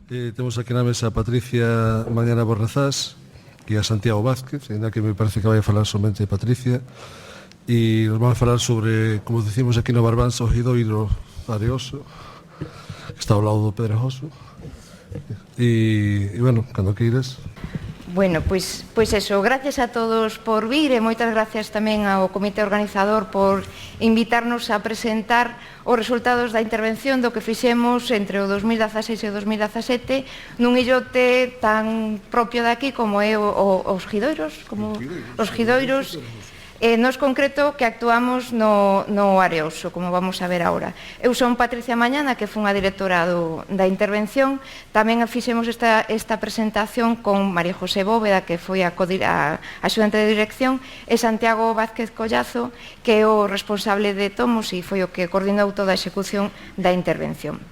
Temos aquí na mesa a Patricia Mañana Borrazás e a Santiago Vázquez, ainda que me parece que vai a falar somente Patricia, e nos vamos a falar sobre, como decimos aquí no Barbanza, o Gidoiro Areoso, que está ao lado do Pedregoso. E bueno, cando queiras. Bueno, pois eso, gracias a todos por vir e moitas gracias tamén ao comité organizador por invitarnos a presentar os resultados da intervención do que fixemos entre o 2016 e o 2017 nun illote tan propio daqui como é os Gidoiros, nos concreto que actuamos no Areoso, como vamos a ver agora. Eu son Patricia Mañana, que fun a directora da intervención. Tamén fixemos esta presentación con María José Bóveda, que foi a axudante de dirección, e Santiago Vázquez Collazo, que é o responsable de Tomos e foi o que coordinou toda a execución da intervención.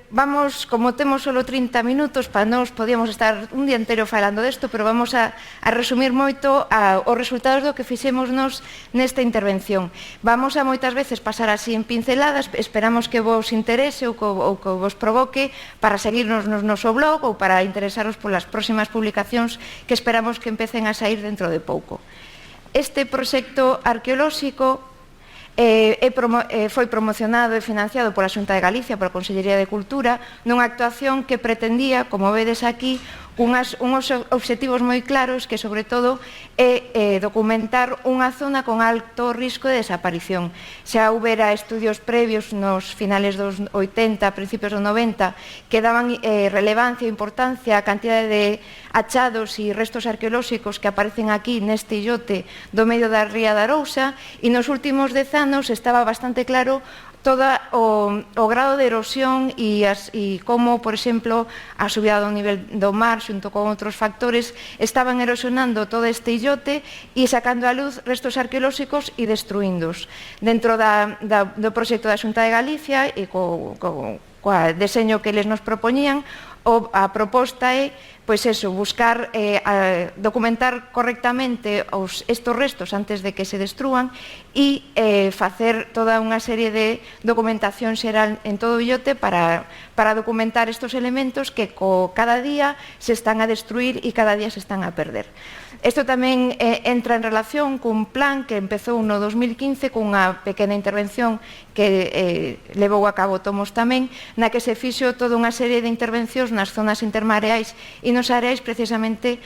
Vamos, como temos só 30 minutos, para nós podíamos estar un día inteiro falando desto, pero vamos a resumir moito os resultados do que fixemos nos nesta intervención. Vamos a moitas veces pasar así en pinceladas, esperamos que vos interese ou que vos provoque para seguirnos no noso blog ou para interesaros polas próximas publicacións que esperamos que empecen a sair dentro de pouco. Este proxecto arqueolóxico foi promocionado e financiado pola Xunta de Galicia, pola Consellería de Cultura, nunha actuación que pretendía, como vedes aquí, unhos obxectivos moi claros que, sobre todo, é documentar unha zona con alto risco de desaparición. Xa houbera estudios previos nos finales dos 80, principios dos 90, que daban relevancia e importancia á cantidade de achados e restos arqueolóxicos que aparecen aquí neste illote do medio da ría da Arousa, e nos últimos 10 anos estaba bastante claro todo o grado de erosión e como, por exemplo, a subida do nivel do mar xunto con outros factores estaban erosionando todo este illote e sacando a luz restos arqueolóxicos e destruíndos. Dentro do proxecto da Xunta de Galicia e co deseño que eles nos propoñían, a proposta é buscar documentar correctamente estos restos antes de que se destrúan e facer toda unha serie de documentación xeral en todo o illote para documentar estos elementos que cada día se están a destruir e cada día se están a perder. Isto tamén entra en relación cun plan que empezou no 2015 cunha pequena intervención que levou a cabo Tomos tamén, na que se fixo toda unha serie de intervencións nas zonas intermareais e nos areais precisamente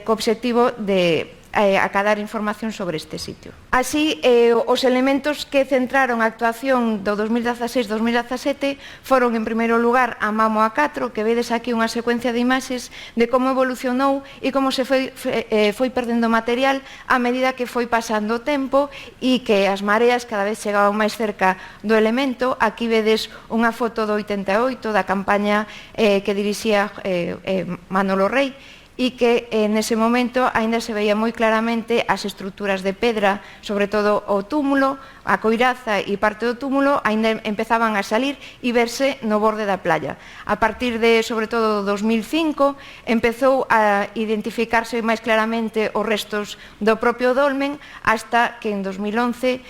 co obxectivo de acadar información sobre este sitio. Así, os elementos que centraron a actuación do 2016-2017 foron, en primeiro lugar, a Mamo A4, que vedes aquí unha secuencia de imaxes de como evolucionou e como se foi perdendo material a medida que foi pasando o tempo e que as mareas cada vez chegaban máis cerca do elemento. Aquí vedes unha foto do 88 da campaña que dirixía Manolo Rey, e que nese momento aínda se veía moi claramente as estruturas de pedra, sobre todo o túmulo, a coiraza e parte do túmulo aínda empezaban a salir e verse no borde da playa. A partir de, sobre todo, 2005, empezou a identificarse máis claramente os restos do propio dolmen, hasta que en 2011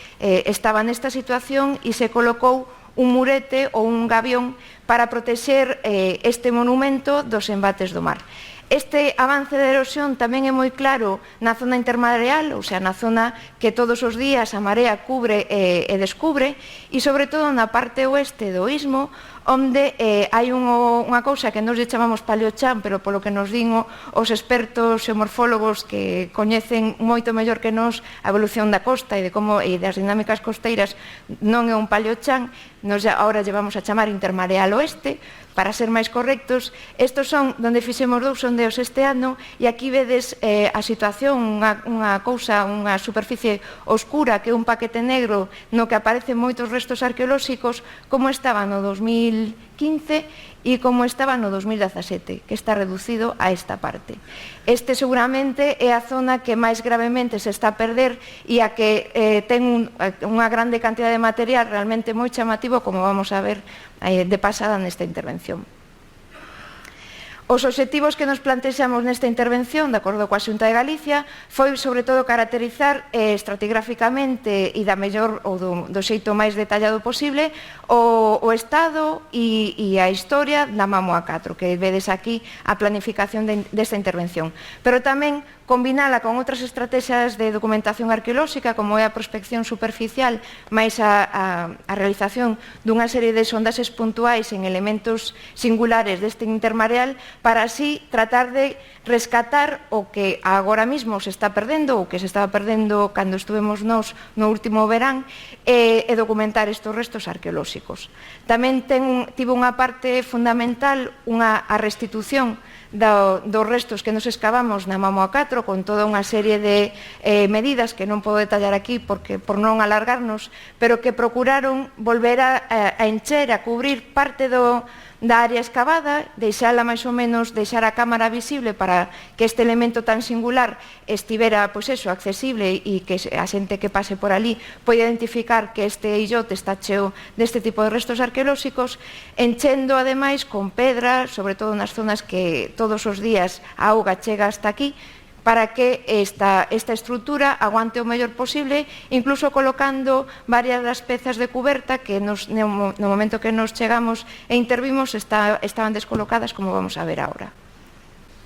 estaba nesta situación e se colocou un murete ou un gabión para protexer este monumento dos embates do mar. Este avance de erosión tamén é moi claro na zona intermareal, ou sea, na zona que todos os días a marea cubre e descubre, e sobre todo na parte oeste do istmo, onde hai unha cousa que nos chamamos paleochan, pero polo que nos din os expertos xeomorfólogos que coñecen moito mellor que nós a evolución da costa e das dinámicas costeiras, non é un paleochan, nos agora llevamos a chamar intermareal oeste, para ser máis correctos. Estos son onde fixemos 2 sondeos este ano e aquí vedes a situación, unha superficie oscura que é un paquete negro no que aparecen moitos restos arqueolóxicos, como estaba no 2015 e como estaba no 2017, que está reducido a esta parte. Este seguramente é a zona que máis gravemente se está a perder e a que ten unha grande cantidad de material realmente moi chamativo, como vamos a ver de pasada nesta intervención. Os obxectivos que nos plantexamos nesta intervención, de acordo coa Xunta de Galicia, foi sobre todo caracterizar estratigráficamente e da mellor ou do xeito máis detallado posible o estado e a historia da Mamoa 4, que vedes aquí a planificación desta intervención. Pero tamén combinala con outras estrategias de documentación arqueolóxica, como é a prospección superficial, máis a realización dunha serie de sondaxes puntuais en elementos singulares deste intermareal, para así tratar de rescatar o que agora mesmo se está perdendo, ou que se estaba perdendo cando estuvemos nós no último verán, e documentar estes restos arqueolóxicos. Tamén tivo unha parte fundamental, a restitución dos restos que nos excavamos na Mamoa 4, con toda unha serie de medidas que non podo detallar aquí por non alargarnos, pero que procuraron volver a encher, a cubrir parte da área excavada, deixar a cámara visible para que este elemento tan singular estivera accesible e que a xente que pase por ali poida identificar que este illote está cheo deste tipo de restos arqueolóxicos, enchendo ademais con pedra, sobre todo nas zonas que todos os días a auga chega hasta aquí, para que esta estrutura aguante o mellor posible, incluso colocando varias das pezas de cuberta que no momento que nos chegamos e intervimos estaban descolocadas, como vamos a ver agora.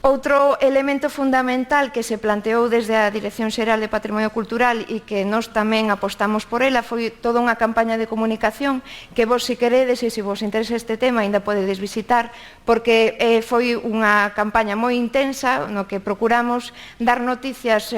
Outro elemento fundamental que se planteou desde a Dirección Xeral de Patrimonio Cultural e que nós tamén apostamos por ela foi toda unha campaña de comunicación que vos, se queredes, e se vos interesa este tema, ainda podedes visitar, porque foi unha campaña moi intensa no que procuramos dar noticias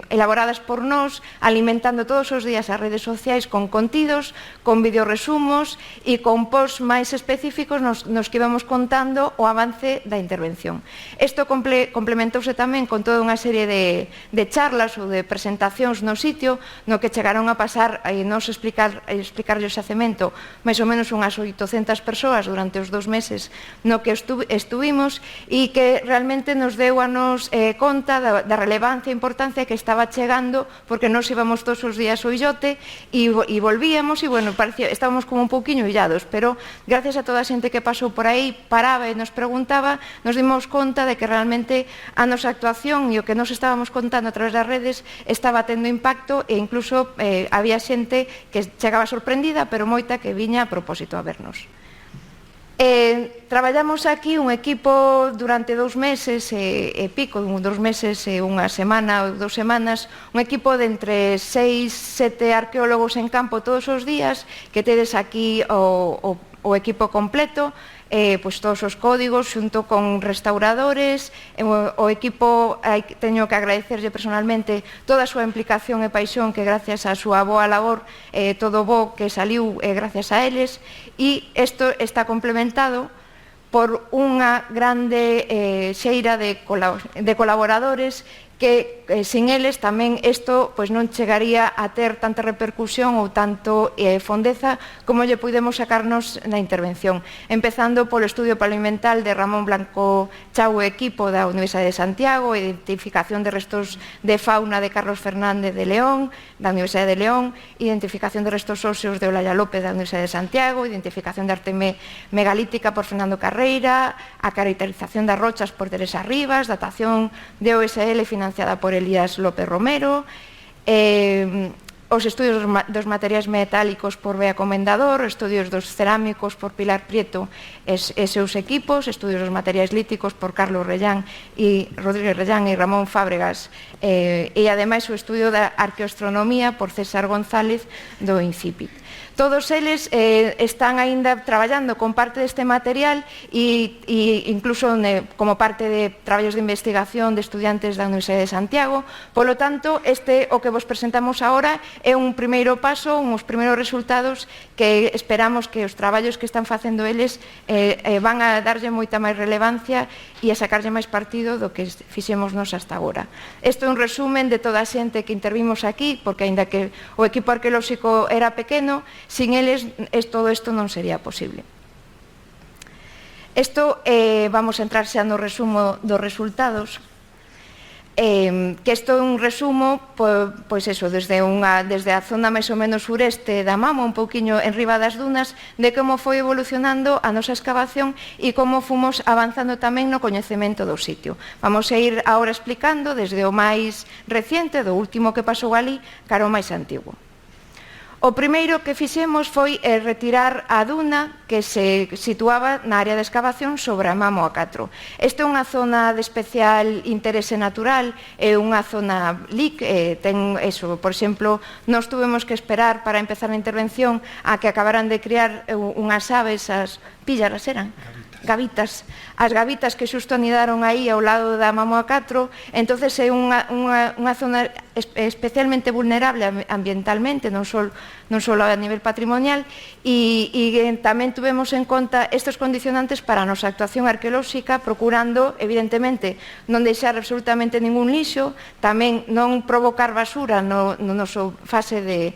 elaboradas por nós, alimentando todos os días as redes sociais con contidos, con videoresumos e con posts máis específicos nos que íbamos contando o avance da intervención. Isto complementouse tamén con toda unha serie de charlas ou de presentacións no sitio, no que chegaron a pasar e nos explicarlle o xacemento máis ou menos unhas 800 persoas durante os 2 meses no que estuvimos, e que realmente nos deu a nos conta da relevancia e importancia que estaba chegando, porque nos íbamos todos os días ao illote e volvíamos e, bueno, estábamos como un pouquiño illados, pero gracias a toda a xente que pasou por aí, paraba e nos preguntaba, nos dimos conta de que realmente a nosa actuación e o que nos estábamos contando a través das redes estaba tendo impacto, e incluso había xente que chegaba sorprendida, pero moita que viña a propósito a vernos. Traballamos aquí un equipo durante 2 meses e pico, 2 meses e unha semana ou 2 semanas, un equipo de entre 6, 7 arqueólogos en campo todos os días, que tedes aquí o equipo completo, todos os códigos xunto con restauradores, o equipo, teño que agradecerlle personalmente toda a súa implicación e paixón, que gracias a súa boa labor todo bo que saliu gracias a eles, e isto está complementado por unha grande xeira de colaboradores que sin eles tamén isto non chegaría a ter tanta repercusión ou tanto fondeza como lle puidemos sacarnos na intervención. Empezando polo estudio palimental de Ramón Blanco Chau e equipo da Universidade de Santiago, identificación de restos de fauna de Carlos Fernández de León, da Universidade de León, identificación de restos óseos de Olaya López da Universidade de Santiago, identificación de arte megalítica por Fernando Carreira, a caracterización das rochas por Teresa Rivas, datación de OSL financiada por Elías López Romero, os estudios dos materiais metálicos por Bea Comendador, estudios dos cerámicos por Pilar Prieto e seus equipos, estudios dos materiais líticos por Carlos Rodríguez Rellán e Ramón Fábregas, e ademais o estudio da arqueoastronomía por César González do INCIPIT. Todos eles están aínda traballando con parte deste material e incluso como parte de traballos de investigación de estudiantes da Universidade de Santiago. Polo tanto, o que vos presentamos agora é un primeiro paso, uns primeiros resultados que esperamos que os traballos que están facendo eles van a darlle moita máis relevancia e a sacarlle máis partido do que fixemos nos hasta agora. Isto é un resumen de toda a xente que intervimos aquí, porque aínda que o equipo arqueolóxico era pequeno, sin eles todo isto non sería posible. Vamos a entrar xa no resumo dos resultados. que isto é un resumo, pois eso, desde a zona máis ou menos sureste da Mamo, un pouquiño en riba das dunas, de como foi evolucionando a nosa excavación e como fomos avanzando tamén no coñecemento do sitio. Vamos a ir agora explicando desde o máis reciente, do último que pasou ali, cara ao máis antigo. O primeiro que fixemos foi retirar a duna que se situaba na área de excavación sobre a Mamo A4. Esta é unha zona de especial interese natural, é unha zona LIC, ten eso, por exemplo, nós tuvemos que esperar para empezar a intervención a que acabaran de criar unhas aves, as píllaras eran? Gavitas, as gavitas que xusto anidaron aí ao lado da Mamo A4, entonces é unha zona especialmente vulnerable ambientalmente, non só a nivel patrimonial, e tamén tuvemos en conta estes condicionantes para a nosa actuación arqueolóxica, procurando, evidentemente, non deixar absolutamente ningún lixo, tamén non provocar basura no noso fase de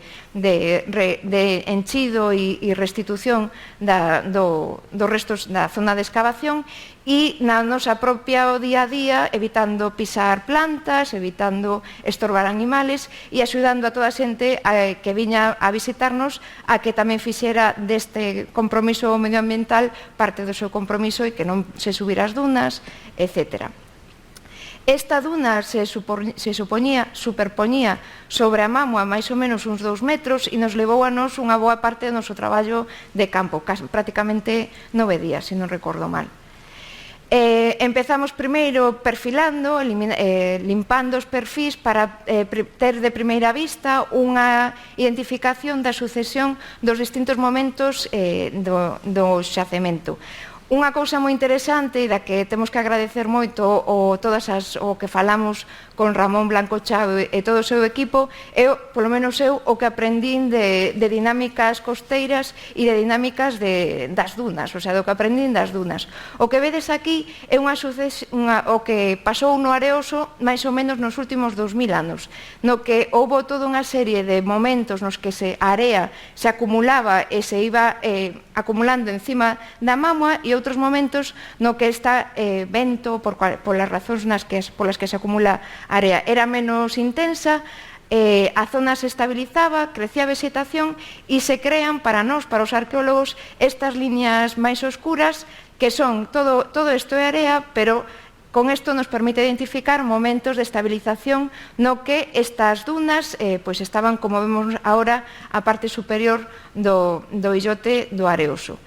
enchido e restitución dos restos da zona de excavación, e na nosa propia o día a día, evitando pisar plantas, evitando estorbar animales e axudando a toda a xente que viña a visitarnos a que tamén fixera deste compromiso medioambiental parte do seu compromiso e que non se subira as dunas, etc. Esta duna se superpoñía sobre a Mamo a máis ou menos uns 2 metros e nos levou a nos unha boa parte do noso traballo de campo, prácticamente 9 días, se non recordo mal. Empezamos primeiro perfilando, limpando os perfís para ter de primeira vista unha identificación da sucesión dos distintos momentos do xacemento. Unha cousa moi interesante e da que temos que agradecer moito o que falamos con Ramón Blanco Chao e todo o seu equipo é, polo menos eu, o que aprendín de dinámicas costeiras e de dinámicas das dunas, o sea, do que aprendín das dunas. O que vedes aquí é o que pasou no Areoso máis ou menos nos últimos 2000 anos, no que houbo toda unha serie de momentos nos que a area se acumulaba e se iba acumulando encima da Mamo e outros momentos no que está vento polas razóns polas que se acumula a area. Era menos intensa, a zona se estabilizaba, crecía a vegetación e se crean para nós, para os arqueólogos, estas liñas máis oscuras que son todo isto é area, pero con isto nos permite identificar momentos de estabilización no que estas dunas pois estaban, como vemos agora, a parte superior do illote do Areoso.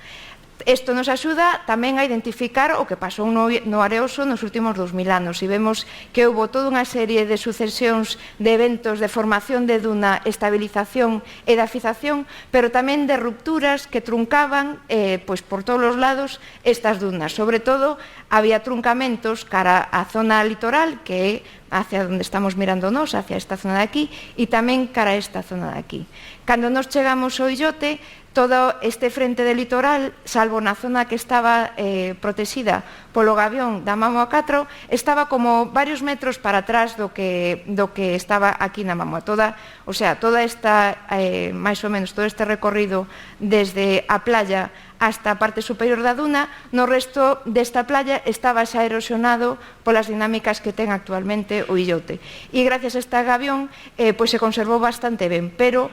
Isto nos axuda tamén a identificar o que pasou no Areoso nos últimos 2000 anos e vemos que houve toda unha serie de sucesións de eventos de formación de duna, estabilización e dafización, pero tamén de rupturas que truncaban pois por todos os lados estas dunas. Sobre todo, había truncamentos cara á zona litoral, que é hacia onde estamos mirando nós, hacia esta zona de aquí, e tamén cara a esta zona de aquí. Cando nos chegamos ao illote, todo este frente de litoral, salvo na zona que estaba protexida polo gavión da Mamo A4, estaba como varios metros para atrás do que estaba aquí na Mamo. O sea, toda esta, máis ou menos, todo este recorrido desde a playa hasta a parte superior da duna, no resto desta playa estaba xa erosionado polas dinámicas que ten actualmente o illote. E gracias a esta gavión, pois se conservou bastante ben, pero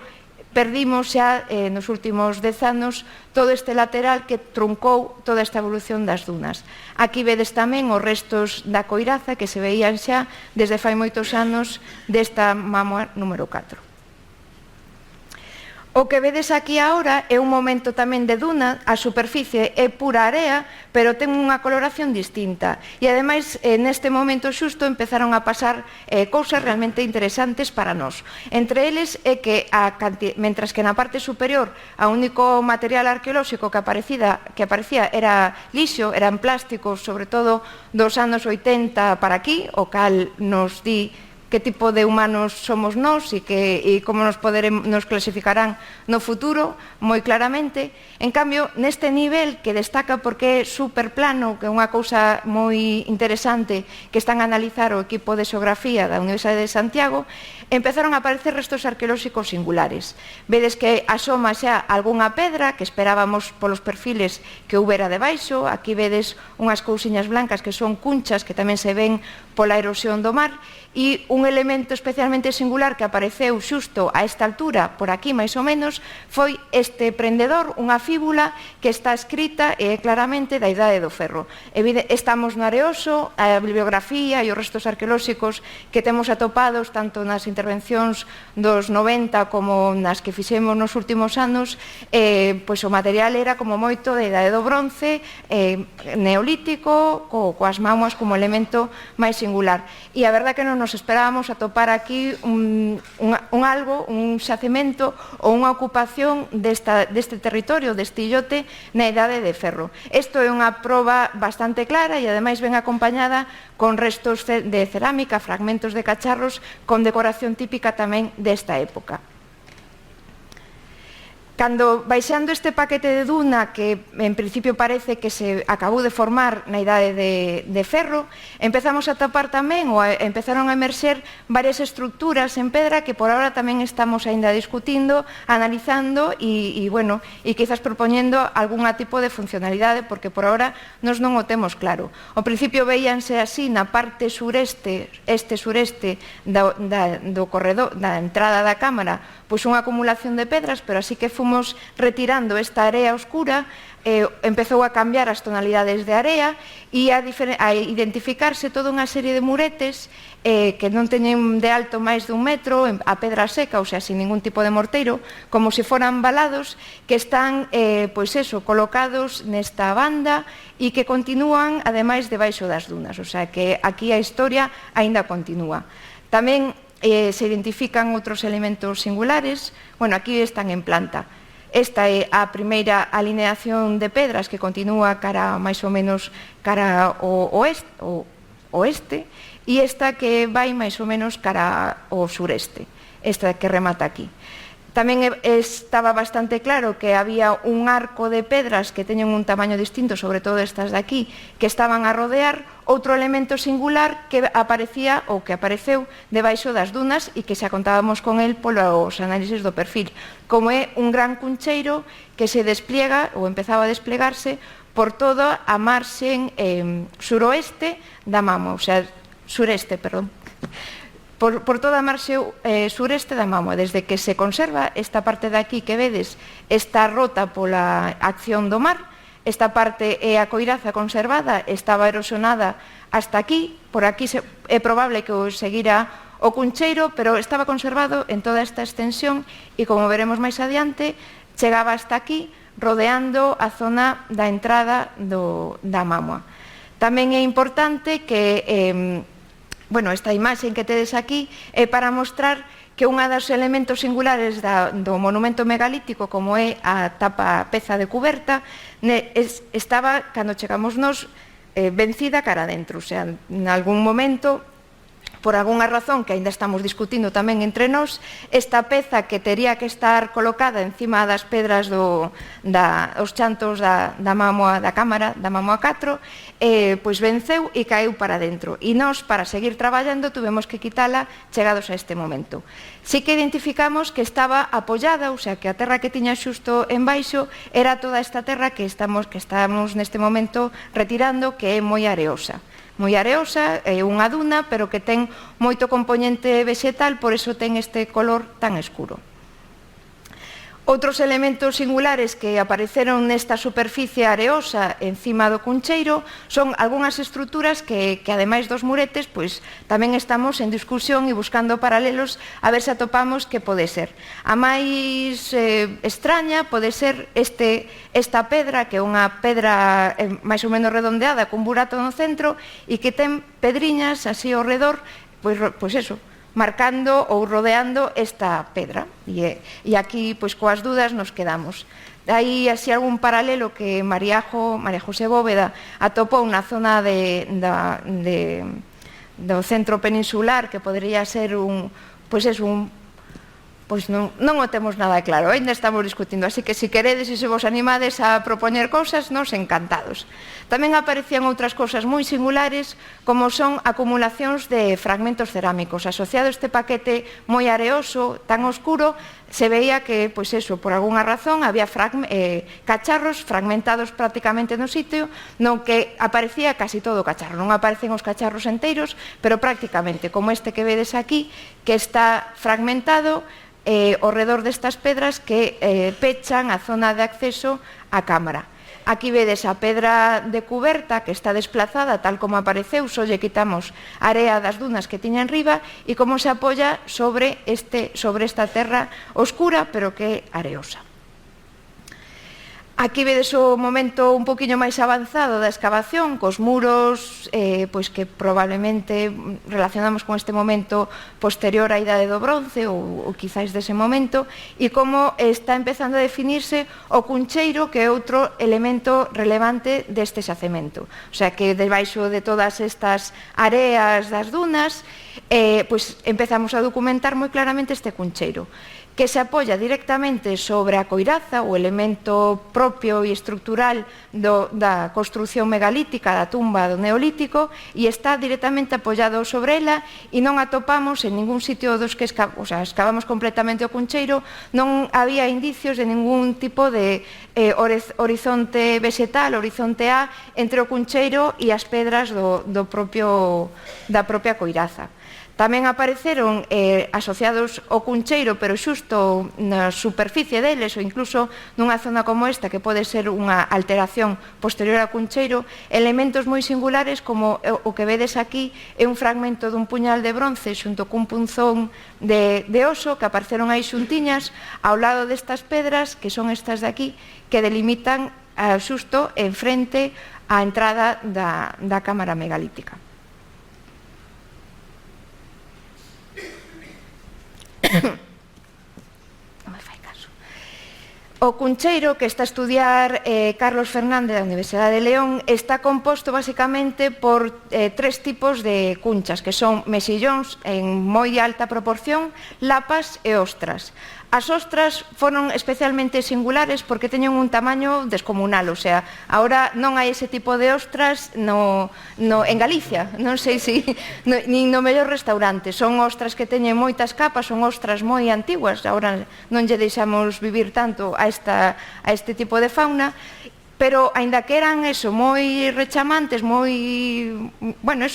perdimos xa nos últimos 10 anos todo este lateral que truncou toda esta evolución das dunas. Aquí vedes tamén os restos da coiraza que se veían xa desde fai moitos anos desta Mamo número 4. O que vedes aquí agora é un momento tamén de duna, a superficie é pura area, pero ten unha coloración distinta. E ademais, neste momento xusto empezaron a pasar cousas realmente interesantes para nós. Entre eles é que, mentras que na parte superior o único material arqueolóxico que aparecía era lixo, eran plásticos, sobre todo dos anos 80 para aquí, o cal nos di que tipo de humanos somos nós e como nos clasificarán no futuro, moi claramente. En cambio, neste nivel que destaca porque é superplano, que é unha cousa moi interesante que están a analizar o equipo de xeografía da Universidade de Santiago, empezaron a aparecer restos arqueolóxicos singulares. Vedes que asoma xa algunha pedra que esperábamos polos perfiles que houbera debaixo. Aquí vedes unhas cousiñas blancas que son cunchas que tamén se ven pola erosión do mar, e un elemento especialmente singular que apareceu xusto a esta altura, por aquí máis ou menos, foi este prendedor, unha fíbula que está escrita claramente da Idade do Ferro. Estamos no Areoso, a bibliografía e os restos arqueolóxicos que temos atopados tanto nas intervencións dos 90 como nas que fixemos nos últimos anos, pois o material era como moito da Idade do Bronce, neolítico, coas mámoas como elemento máis singular. E a verdade que non nos esperábamos atopar aquí un xacemento ou unha ocupación deste territorio, deste illote, na Idade de Ferro. Isto é unha proba bastante clara e ademais ven acompañada con restos de cerámica, fragmentos de cacharros con decoración típica tamén desta época. Cando baixando este paquete de duna que en principio parece que se acabou de formar na Idade de Ferro, empezamos a tapar tamén ou empezaron a emerxer varias estructuras en pedra que por ahora tamén estamos aínda discutindo, analizando e quizás propoñendo algún tipo de funcionalidade, porque por ahora nos non o temos claro. Ao principio veíanse así na parte sureste do corredor, da entrada da cámara, pois unha acumulación de pedras, pero así que fomos retirando esta area oscura, empezou a cambiar as tonalidades de area e a identificarse toda unha serie de muretes que non teñen de alto máis de 1 metro, a pedra seca, ou sea, sin ningún tipo de morteiro, como se foran valados, que están, colocados nesta banda e que continúan, ademais, debaixo das dunas, o sea, que aquí a historia aínda continúa. Tamén se identifican outros elementos singulares. Bueno, aquí están en planta. Esta é a primeira alineación de pedras que continúa cara máis ou menos cara ao oeste, e esta que vai máis ou menos cara ao sureste, esta que remata aquí. Tamén estaba bastante claro que había un arco de pedras que teñen un tamaño distinto, sobre todo estas de aquí, que estaban a rodear outro elemento singular que aparecía ou que apareceu debaixo das dunas e que xa contábamos con el polos análisis do perfil, como é un gran cuncheiro que se despliega ou empezaba a desplegarse por toda a marxen suroeste da Mamo, o sea, sureste, perdón. Por toda a marxe sureste da Mamo, desde que se conserva esta parte de aquí que vedes está rota pola acción do mar, esta parte é a coiraza conservada, estaba erosionada hasta aquí, por aquí é probable que o seguira o cuncheiro, pero estaba conservado en toda esta extensión e, como veremos máis adiante, chegaba hasta aquí, rodeando a zona da entrada da Mamo. Tamén é importante que esta imaxe que tedes aquí é para mostrar que unha dos elementos singulares do monumento megalítico, como é a peza de cuberta, estaba, cando chegamos nós, vencida cara adentro. O sea, en algún momento, por algunha razón que aínda estamos discutindo tamén entre nós, esta peza que tería que estar colocada encima das pedras os chantos da Mámoa da cámara, da Mámoa 4, pois venceu e caeu para dentro. E nós, para seguir traballando, tuvemos que quitala chegados a este momento. Sí que identificamos que estaba apoiada, ou sea, que a terra que tiña xusto en baixo era toda esta terra que estamos neste momento retirando, que é moi areosa. Moi areosa, é unha duna, pero que ten moito componente vegetal, por iso ten este color tan escuro. Outros elementos singulares que apareceron nesta superficie areosa encima do cuncheiro son algunhas estruturas que ademais dos muretes, pois tamén estamos en discusión e buscando paralelos a ver se atopamos que pode ser. A máis extraña pode ser esta pedra, que é unha pedra máis ou menos redondeada con burato no centro e que ten pedriñas así ao redor, pois eso, marcando ou rodeando esta pedra. E aquí, pois, coas dudas nos quedamos. Hai así algún paralelo que María José Bóveda atopou na zona centro peninsular, que podría ser pois non o temos nada claro, ainda estamos discutindo, así que se queredes e se vos animades a propoñer cousas, nos encantados. Tamén aparecían outras cousas moi singulares, como son acumulacións de fragmentos cerámicos. Asociado a este paquete moi areoso, tan oscuro, se veía que, pois eso, por algunha razón, había cacharros fragmentados prácticamente no sitio, no que aparecía casi todo o cacharro. Non aparecen os cacharros enteiros, pero prácticamente, como este que vedes aquí, que está fragmentado ao redor destas pedras que pechan a zona de acceso á cámara. Aquí vedes a pedra de cuberta que está desplazada tal como apareceu, só lle quitamos a area das dunas que tiña en riba e como se apoia sobre esta terra oscura pero que é areosa. Aquí vedes o momento un poquinho máis avanzado da excavación, cos muros pois que probablemente relacionamos con este momento posterior á Idade do Bronce ou quizáis dese momento, e como está empezando a definirse o cuncheiro, que é outro elemento relevante deste xacemento. O sea que debaixo de todas estas areas das dunas pois empezamos a documentar moi claramente este cuncheiro, que se apoia directamente sobre a coiraza, o elemento propio e estructural da construción megalítica da tumba do Neolítico, e está directamente apoiado sobre ela, e non atopamos en ningún sitio dos que excavamos completamente o cuncheiro, non había indicios de ningún tipo de horizonte vegetal, horizonte A, entre o cuncheiro e as pedras da propia coiraza. Tamén apareceron asociados ao cuncheiro, pero xusto na superficie deles, ou incluso nunha zona como esta, que pode ser unha alteración posterior ao cuncheiro, elementos moi singulares como o que vedes aquí é un fragmento dun puñal de bronce xunto cun punzón de oso que apareceron aí xuntiñas ao lado destas pedras, que son estas de aquí, que delimitan xusto en frente á entrada da cámara megalítica. Non me fai caso. O cuncheiro que está a estudiar Carlos Fernández da Universidade de León está composto basicamente por tres tipos de cunchas, que son mesillóns en moi alta proporción, lapas e ostras. As ostras foron especialmente singulares porque teñen un tamaño descomunal, o sea, agora non hai ese tipo de ostras en Galicia, non sei se nin no mellor restaurante. Son ostras que teñen moitas capas, son ostras moi antiguas, agora non lle deixamos vivir tanto a este tipo de fauna, pero aínda que eran moi rechamantes,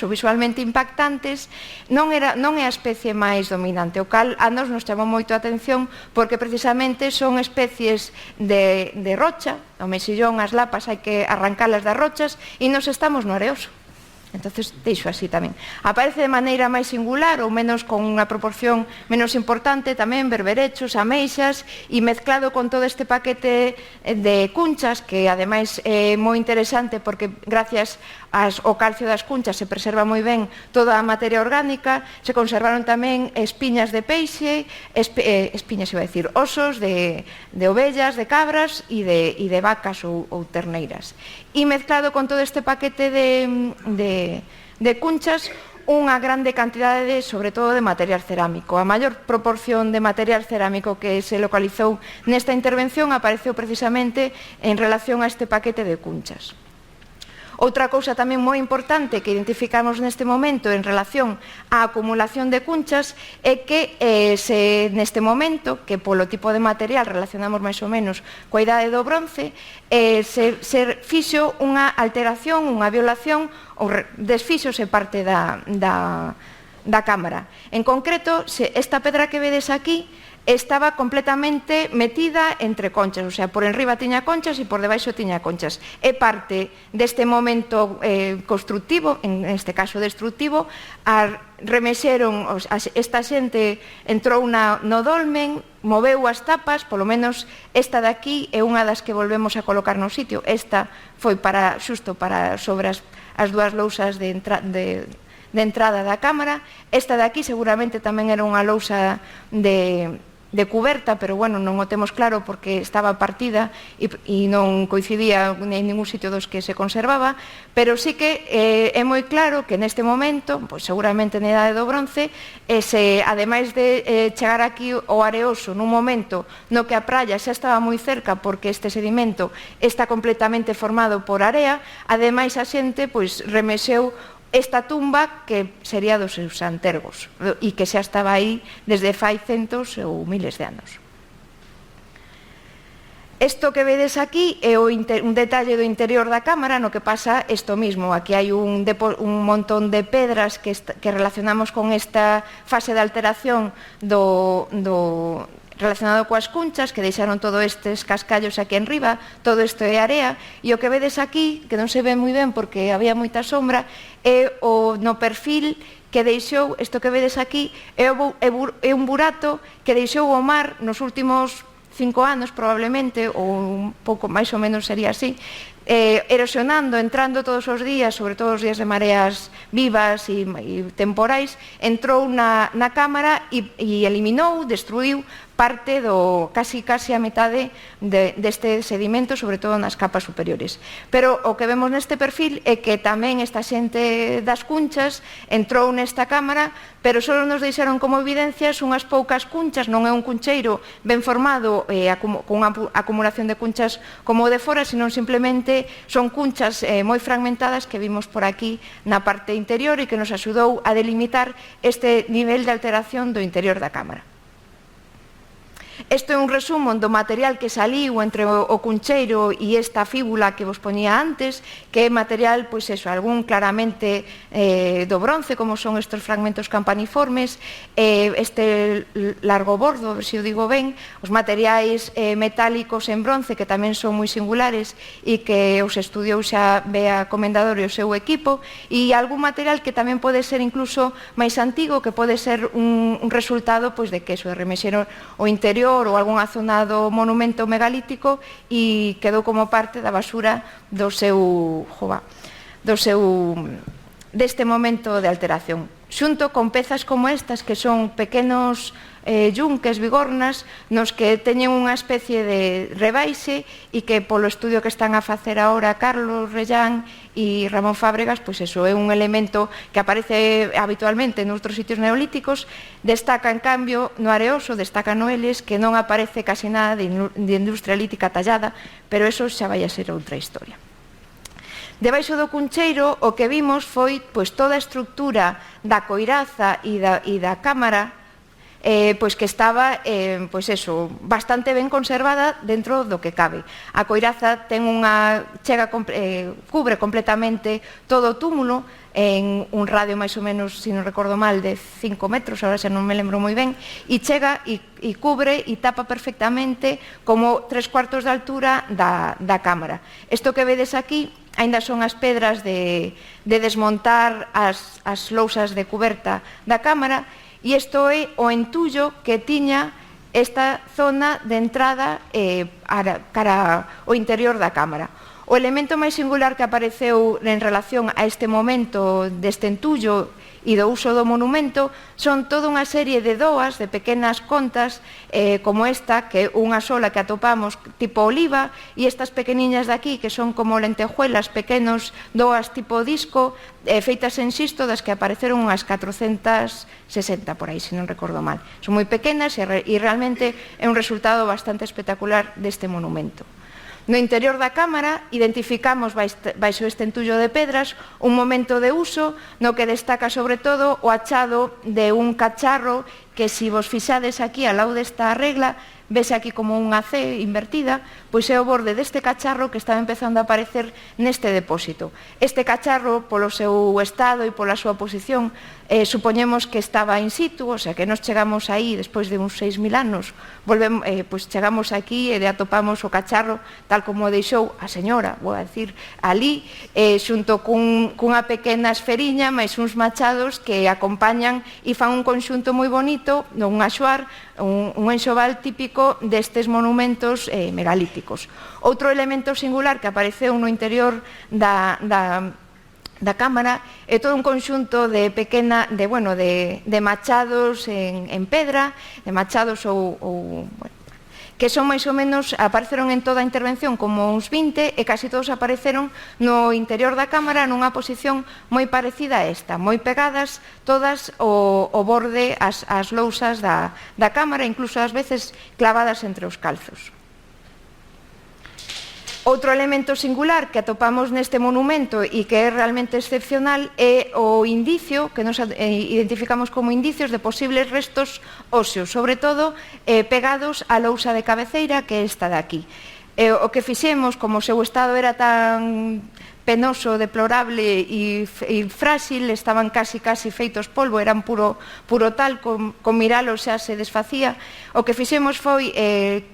visualmente impactantes, non é a especie máis dominante, o cal a nos chamou moito a atención porque precisamente son especies de rocha, o mesillón, as lapas hai que arrancalas das rochas e nos estamos no areoso. Entonces, deixo así tamén. Aparece de maneira máis singular ou menos con unha proporción menos importante tamén berberechos, ameixas e mezclado con todo este paquete de cunchas que ademais é moi interesante porque gracias ao calcio das cunchas se preserva moi ben toda a materia orgánica, se conservaron tamén espiñas de peixe, osos de ovellas, de cabras e de vacas ou terneiras. E mezclado con todo este paquete de cunchas, unha grande cantidade, sobre todo, de material cerámico. A maior proporción de material cerámico que se localizou nesta intervención apareceu precisamente en relación a este paquete de cunchas. Outra cousa tamén moi importante que identificamos neste momento en relación á acumulación de cunchas é que neste momento, que polo tipo de material relacionamos máis ou menos coa Idade do Bronce, se fixo unha alteración, unha violación ou desfíxose parte da cámara. En concreto, esta pedra que vedes aquí estaba completamente metida entre conchas, o sea, por enriba tiña conchas e por debaixo tiña conchas. É parte deste momento constructivo, en este caso destructivo, remexeron, esta xente entrou no dolmen, moveu as tapas, polo menos esta de aquí é unha das que volvemos a colocar no sitio. Esta foi xusto para sobre as dúas lousas de entrada da cámara. Esta de aquí seguramente tamén era unha lousa de cuberta, pero bueno, non o temos claro porque estaba partida e non coincidía en ningún sitio dos que se conservaba, pero sí que é moi claro que neste momento, pois seguramente na Idade do Bronce, ademais de chegar aquí ao Areoso nun momento no que a praia xa estaba moi cerca porque este sedimento está completamente formado por area, ademais a xente pois remexeu esta tumba que sería dos seus antergos e que xa estaba aí desde fai centos ou miles de anos. Isto que vedes aquí é un detalle do interior da cámara no que pasa isto mismo. Aquí hai un montón de pedras que relacionamos con esta fase de alteración relacionado coas cunchas que deixaron todos estes cascallos aquí en riba, todo isto é area, e o que vedes aquí, que non se ve moi ben porque había moita sombra, é no perfil que deixou, isto que vedes aquí, é un burato que deixou o mar nos últimos 5 anos probablemente, ou un pouco máis ou menos sería así, erosionando, entrando todos os días, sobre todo os días de mareas vivas e temporais, entrou na cámara e eliminou, destruiu parte casi a metade deste sedimento, sobre todo nas capas superiores. Pero o que vemos neste perfil é que tamén esta xente das cunchas entrou nesta cámara, pero só nos deixaron como evidencias unhas poucas cunchas, non é un cuncheiro ben formado con unha acumulación de cunchas como o de fora, sino simplemente son cunchas moi fragmentadas que vimos por aquí na parte interior e que nos axudou a delimitar este nivel de alteración do interior da cámara. Isto é un resumo do material que saliu entre o cuncheiro e esta fíbula que vos poñía antes, que é material, pois eso, algún claramente do bronce, como son estes fragmentos campaniformes, este largo bordo, a ver se o digo ben, os materiais metálicos en bronce, que tamén son moi singulares e que os estudiou xa Bea Comendador e o seu equipo, e algún material que tamén pode ser incluso máis antigo, que pode ser un resultado de que eso, remexeron o interior ou algunha zona do monumento megalítico e quedou como parte da basura deste momento de alteración, xunto con pezas como estas que son pequenos yunques, bigornas, nos que teñen unha especie de rebaixe e que polo estudio que están a facer agora Carlos Rellán e Ramón Fábregas, pois eso é un elemento que aparece habitualmente noutros sitios neolíticos, destaca en cambio no Areoso, destaca no Eles, que non aparece casi nada de industria lítica tallada, pero eso xa vai a ser outra historia. Debaixo do cuncheiro o que vimos foi toda a estructura da coiraza e da cámara que estaba bastante ben conservada dentro do que cabe. A coiraza cubre completamente todo o túmulo en un radio máis ou menos, se non recordo mal, de 5 metros, agora xa non me lembro moi ben, e chega e cubre e tapa perfectamente como 3/4 de altura da cámara. Isto que vedes aquí aínda son as pedras de desmontar as lousas de cuberta da cámara, e isto é o entullo que tiña esta zona de entrada cara ao interior da cámara. O elemento máis singular que apareceu en relación a este momento deste entullo e do uso do monumento son toda unha serie de doas, de pequenas contas como esta, que é unha sola que atopamos tipo oliva, e estas pequeniñas de aquí que son como lentejuelas, pequenos doas tipo disco, feitas en xisto, das que apareceron unhas 460 por aí, se non recordo mal. Son moi pequenas e realmente é un resultado bastante espectacular deste monumento. No interior da cámara identificamos baixo este entullo de pedras un momento de uso no que destaca sobre todo o achado de un cacharro que, se vos fixades aquí ao lado desta regla, vese aquí como unha C invertida, pois é o borde deste cacharro que estaba empezando a aparecer neste depósito. Este cacharro, polo seu estado e pola súa posición, supoñemos que estaba in situ, o sea que nos chegamos aí despois de uns 6.000 anos, chegamos aquí e atopamos o cacharro tal como o deixou a señora, vou a decir, ali, xunto cunha pequena esferiña, máis uns machados que acompañan e fan un conxunto moi bonito, un axuar, un enxoval típico destes monumentos megalíticos. Outro elemento singular que apareceu no interior da cámara é todo un conxunto de machados en pedra, de machados que son máis ou menos, apareceron en toda a intervención como uns 20 e casi todos apareceron no interior da cámara nunha posición moi parecida a esta, moi pegadas todas ao borde, as lousas da cámara, incluso ás veces clavadas entre os calzos. Outro elemento singular que atopamos neste monumento e que é realmente excepcional é o indicio, que nos identificamos como indicios de posibles restos óseos, sobre todo pegados á lousa de cabeceira que é esta de aquí. O que fixemos, como o seu estado era tan penoso, deplorable e frágil, estaban casi feitos polvo, eran puro tal, con miralos xa se desfacía. O que fixemos foi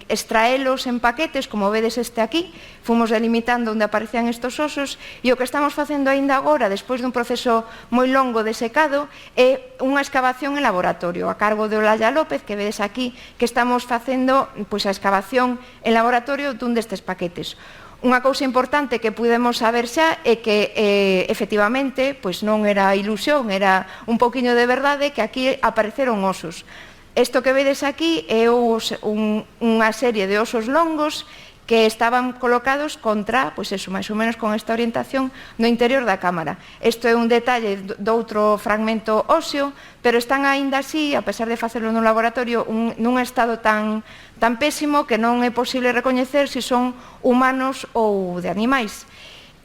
extraelos en paquetes, como vedes este aquí, fomos delimitando onde aparecían estos osos, e o que estamos facendo aínda agora, despois dun proceso moi longo de secado, é unha excavación en laboratorio, a cargo de Olalla López, que vedes aquí, que estamos facendo a excavación en laboratorio dun destes paquetes. Unha cousa importante que pudemos saber xa é que, efectivamente, non era ilusión, era un poquinho de verdade que aquí apareceron osos. Isto que vedes aquí é unha serie de osos longos que estaban colocados contra, máis ou menos con esta orientación no interior da cámara. Isto é un detalle doutro fragmento óseo, pero están aínda así, a pesar de facelo no laboratorio, nun estado tan pésimo que non é posible recoñecer se son humanos ou de animais.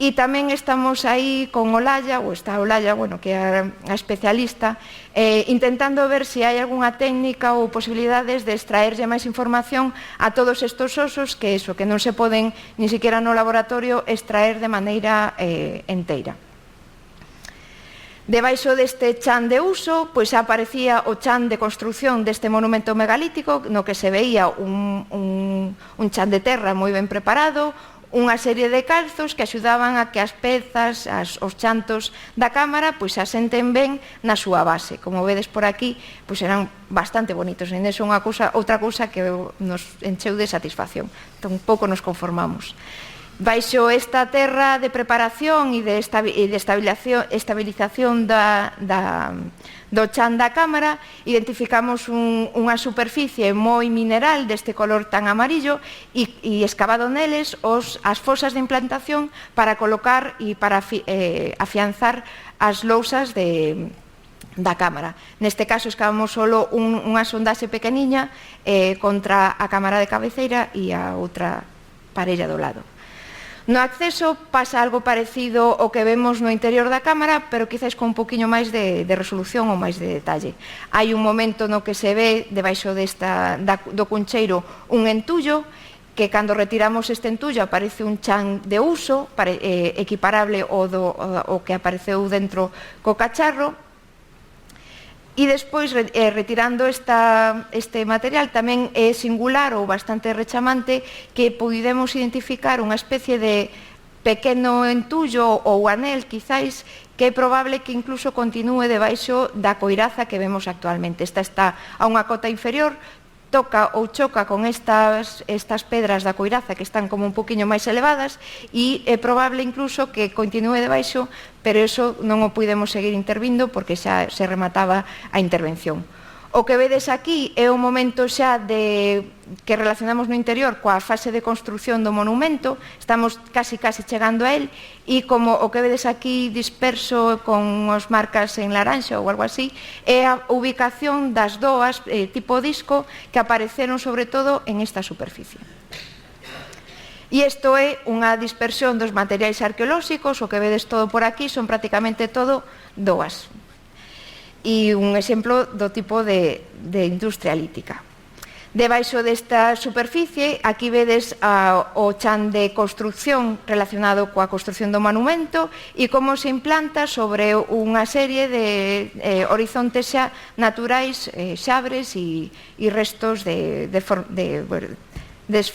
E tamén estamos aí con Olalla, ou está Olalla, que é a especialista, intentando ver se hai algunha técnica ou posibilidades de extraerlle máis información a todos estes osos que non se poden, ni siquiera no laboratorio, extraer de maneira enteira. Debaixo deste chan de uso, aparecía o chan de construción deste monumento megalítico, no que se veía un chan de terra moi ben preparado, unha serie de calzos que axudaban a que as pezas, os chantos da cámara asenten ben na súa base. Como vedes por aquí, eran bastante bonitos. E iso é outra cousa que nos encheu de satisfacción. Entón, pouco nos conformamos. Baixo esta terra de preparación e de estabilización do chan da cámara, identificamos unha superficie moi mineral deste color tan amarillo e excavado neles as fosas de implantación para colocar e para afianzar as lousas da cámara. Neste caso excavamos só unha sondaxe pequeniña contra a cámara de cabeceira e a outra parella do lado. No acceso pasa algo parecido ao que vemos no interior da cámara, pero quizás con un poquinho máis de resolución ou máis de detalle. Hai un momento no que se ve debaixo do cuncheiro un entullo, que cando retiramos este entullo aparece un chan de uso equiparable ao que apareceu dentro co cacharro. E despois, retirando este material, tamén é singular ou bastante rechamante que pudemos identificar unha especie de pequeno entullo ou anel, quizáis, que é probable que incluso continúe debaixo da coiraza que vemos actualmente. Esta está a unha cota inferior, toca ou choca con estas pedras da coiraza que están como un poquinho máis elevadas e é probable incluso que continúe debaixo, pero iso non o pudemos seguir intervindo porque xa se remataba a intervención. O que vedes aquí é un momento xa que relacionamos no interior coa fase de construción do monumento, estamos casi chegando a él, e como o que vedes aquí disperso con as marcas en laranxa ou algo así, é a ubicación das doas tipo disco que apareceron sobre todo en esta superficie. E isto é unha dispersión dos materiais arqueolóxicos, o que vedes todo por aquí son prácticamente todo doas. E un exemplo do tipo de industria lítica. Debaixo desta superficie, aquí vedes o chan de construcción relacionado coa construcción do monumento e como se implanta sobre unha serie de horizontes xa naturais, xabres e restos de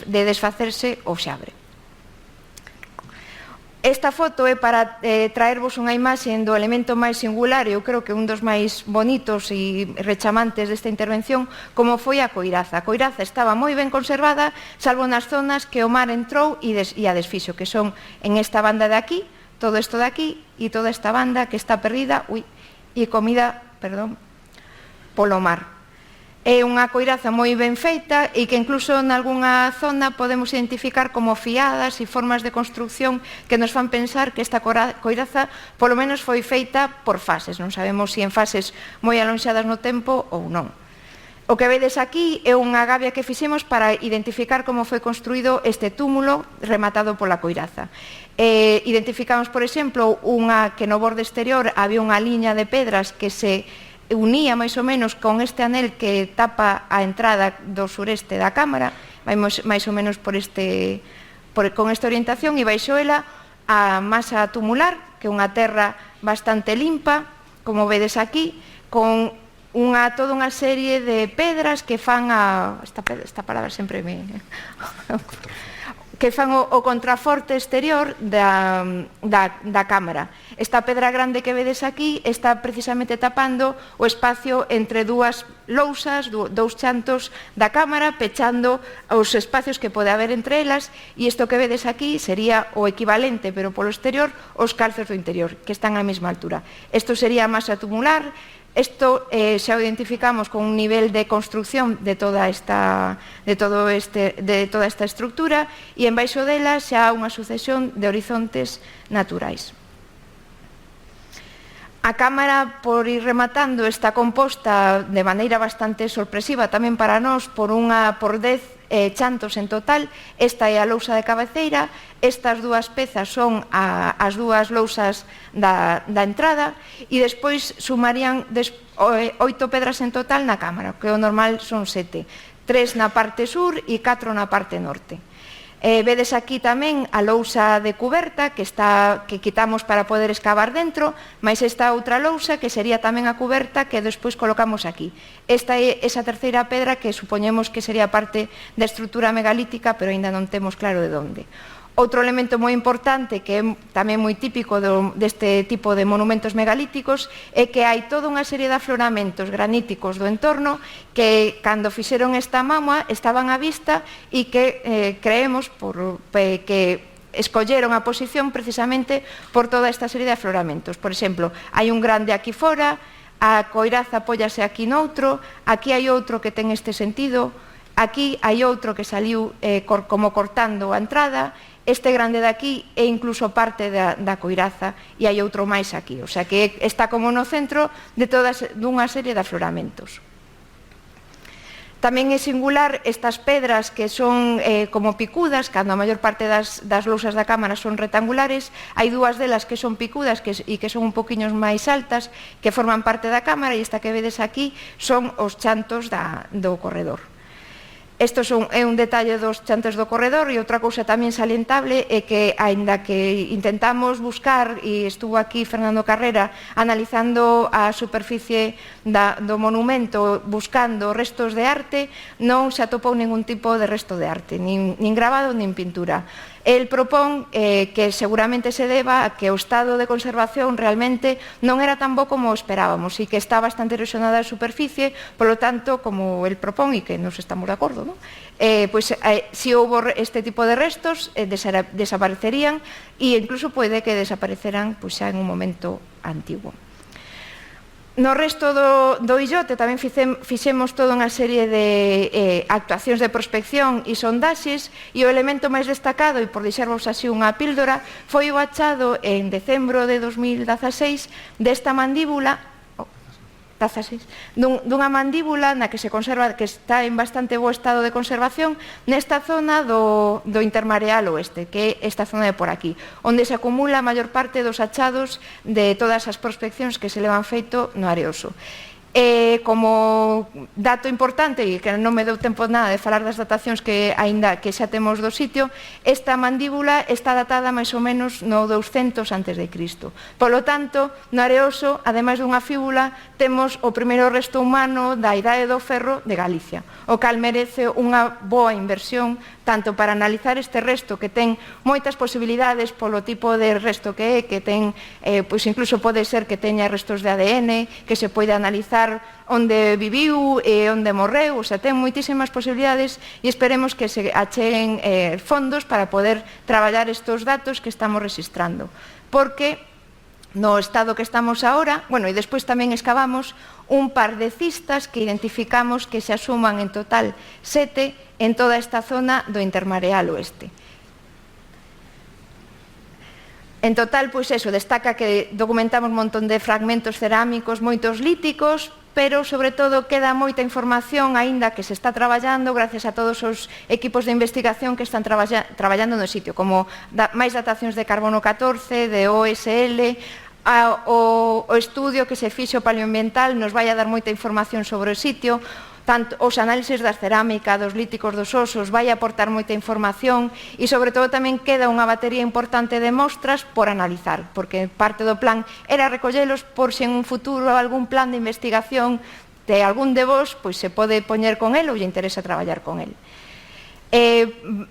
desfacerse o xabre. Esta foto é para traervos unha imaxe do elemento máis singular, eu creo que un dos máis bonitos e rechamantes desta intervención, como foi a coiraza. A coiraza estaba moi ben conservada, salvo nas zonas que o mar entrou e a desfixo, que son en esta banda de aquí, todo isto de aquí e toda esta banda que está perdida e comida, polo mar. É unha coiraza moi ben feita e que incluso en algunha zona podemos identificar como fiadas e formas de construcción que nos fan pensar que esta coiraza polo menos foi feita por fases. Non sabemos se en fases moi alonxadas no tempo ou non. O que vedes aquí é unha gavia que fixemos para identificar como foi construído este túmulo rematado pola coiraza. Identificamos, por exemplo, que no borde exterior había unha liña de pedras que se unía máis ou menos con este anel que tapa a entrada do sureste da cámara, máis ou menos con esta orientación, e baixo ela a masa tumular, que é unha terra bastante limpa, como vedes aquí, con toda unha serie de pedras que fan esta palabra sempre me que fan o contraforte exterior da cámara. Esta pedra grande que vedes aquí está precisamente tapando o espacio entre dúas lousas, dous chantos da cámara, pechando os espacios que pode haber entre elas, e isto que vedes aquí sería o equivalente, pero polo exterior, os calzos do interior, que están á mesma altura. Isto sería a masa tumular. Isto xa o identificamos con un nivel de construcción de toda esta estructura, e embaixo dela xa unha sucesión de horizontes naturais. A cámara, por ir rematando, está composta de maneira bastante sorpresiva tamén para nós por 10 chantos en total. Esta é a lousa de cabeceira, estas dúas pezas son as dúas lousas da entrada, e despois sumarían 8 pedras en total na cámara, que o normal son 7, 3 na parte sur e 4 na parte norte. Vedes aquí tamén a lousa de cuberta que quitamos para poder excavar dentro, máis esta outra lousa que sería tamén a cuberta que despois colocamos aquí. Esta é esa terceira pedra que supoñemos que sería parte da estrutura megalítica, pero aínda non temos claro de onde. Outro elemento moi importante, que é tamén moi típico deste tipo de monumentos megalíticos, é que hai toda unha serie de afloramentos graníticos do entorno que, cando fixeron esta mámoa, estaban á vista e que creemos que escolleron a posición precisamente por toda esta serie de afloramentos. Por exemplo, hai un grande aquí fora, a coiraza apóllase aquí noutro, aquí hai outro que ten este sentido, aquí hai outro que saliu como cortando a entrada. Este grande de aquí é incluso parte da coiraza e hai outro máis aquí, o sea que está como no centro dunha serie de afloramentos. Tamén é singular estas pedras que son como picudas, cando a maior parte das lousas da cámara son rectangulares, hai dúas delas que son picudas e que son un poquinho máis altas, que forman parte da cámara, e esta que vedes aquí son os chantos do corredor. Isto é un detalle dos chantos do corredor, e outra cousa tamén salientable é que, aínda que intentamos buscar, e estuvo aquí Fernando Carrera analizando a superficie do monumento buscando restos de arte, non se atopou ningún tipo de resto de arte, nin grabado nin pintura. El propón que seguramente se deba a que o estado de conservación realmente non era tan bo como esperábamos e que está bastante erosionada a superficie, polo tanto, como el propón, e que nos estamos de acordo, se houve este tipo de restos desaparecerían, e incluso pode que desapareceran xa en un momento antigo. No resto do illote tamén fixemos toda unha serie de actuacións de prospección e sondaxes, e o elemento máis destacado, e por deixarvos así unha píldora, foi o achado en decembro de 2016 desta mandíbula, dunha mandíbula na que se conserva, que está en bastante bo estado de conservación, nesta zona do intermareal oeste, que é esta zona de por aquí, onde se acumula a maior parte dos achados de todas as prospeccións que se levan feito no Areoso. Como dato importante, e que non me deu tempo nada de falar das datacións que xa temos do sitio, esta mandíbula está datada máis ou menos no 200 a.C. Polo tanto, no Areoso, ademais dunha fíbula, temos o primeiro resto humano da Idade do Ferro de Galicia, o cal merece unha boa inversión tanto para analizar este resto que ten moitas posibilidades polo tipo de resto que é, que ten, incluso pode ser que teña restos de ADN, que se pode analizar onde viviu e onde morreu, o sea, ten moitísimas posibilidades, e esperemos que se acheguen fondos para poder traballar estes datos que estamos registrando. porque no estado que estamos ahora, bueno, e despois tamén excavamos un par de cistas que identificamos que se asuman en total 7 en toda esta zona do intermareal oeste. En total, pois eso, destaca que documentamos un montón de fragmentos cerámicos, moitos líticos, pero sobre todo queda moita información aínda que se está traballando gracias a todos os equipos de investigación que están traballando no sitio, como máis datacións de carbono 14, de OSL, o estudio que se fixo paleoambiental nos vai a dar moita información sobre o sitio, tanto os análisis da cerámica, dos líticos dos osos, vai a aportar moita información e sobre todo tamén queda unha batería importante de mostras por analizar, porque parte do plan era recollelos por se en un futuro algún plan de investigación de algún de vos, pois se pode poñer con el ou lle interesa traballar con el.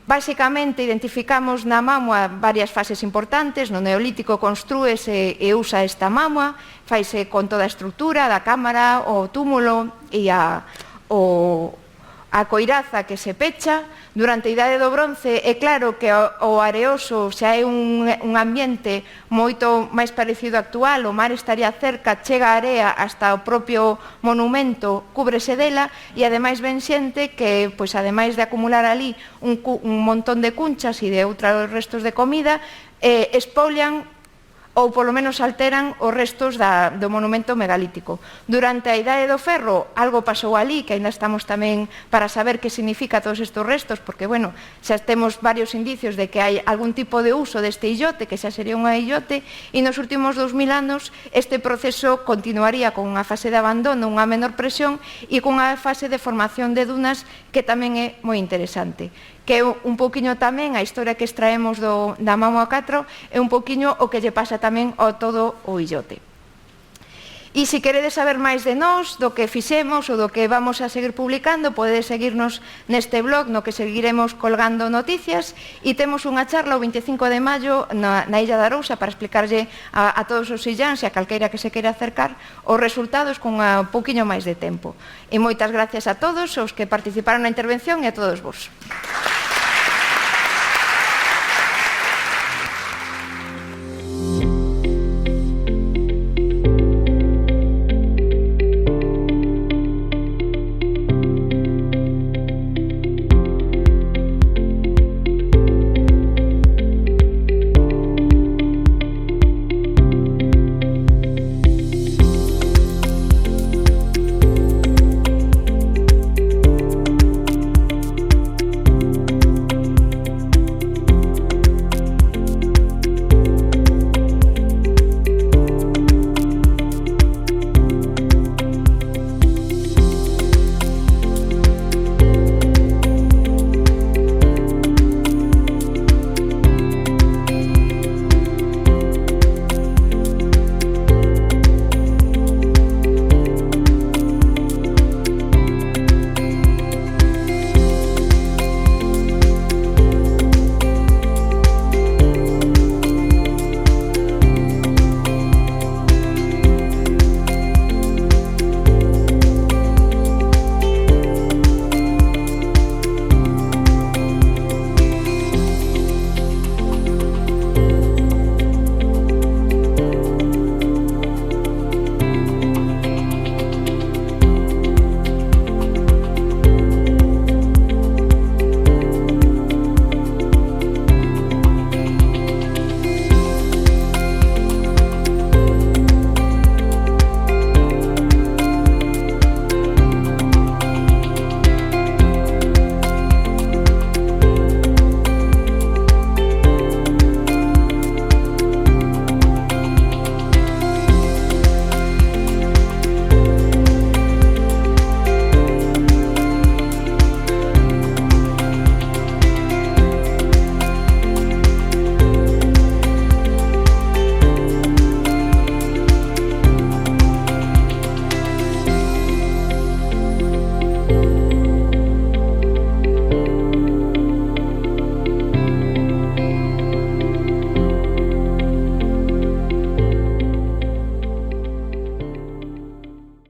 Básicamente identificamos na mámoa varias fases importantes. No Neolítico construese e usa esta mámoa, faise con toda a estrutura da cámara, o túmulo e a coiraza que se pecha. Durante a Idade do Bronce é claro que o areoso xa é un ambiente moito máis parecido ao actual, o mar estaría cerca, chega a area hasta o propio monumento, cúbrese dela, e ademais ven xente que, pois, ademais de acumular ali un montón de cunchas e de outros restos de comida, expolian ou polo menos alteran os restos do monumento megalítico. Durante a Idade do Ferro algo pasou ali, que ainda estamos tamén para saber que significa todos estes restos, porque, bueno, xa temos varios indicios de que hai algún tipo de uso deste illote, que xa sería unha illote, e nos últimos 2000 anos este proceso continuaría con unha fase de abandono, unha menor presión, e con unha fase de formación de dunas que tamén é moi interesante, que é un poquinho tamén a historia que extraemos da Mámoa 4, é un poquinho o que lle pasa tamén ao todo o illote. E se queredes saber máis de nós, do que fixemos ou do que vamos a seguir publicando, podedes seguirnos neste blog no que seguiremos colgando noticias, e temos unha charla o 25 de maio na Illa da Arousa para explicarlle a todos os illáns e a calqueira que se queira acercar os resultados con un pouquiño máis de tempo. E moitas gracias a todos os que participaron na intervención e a todos vos.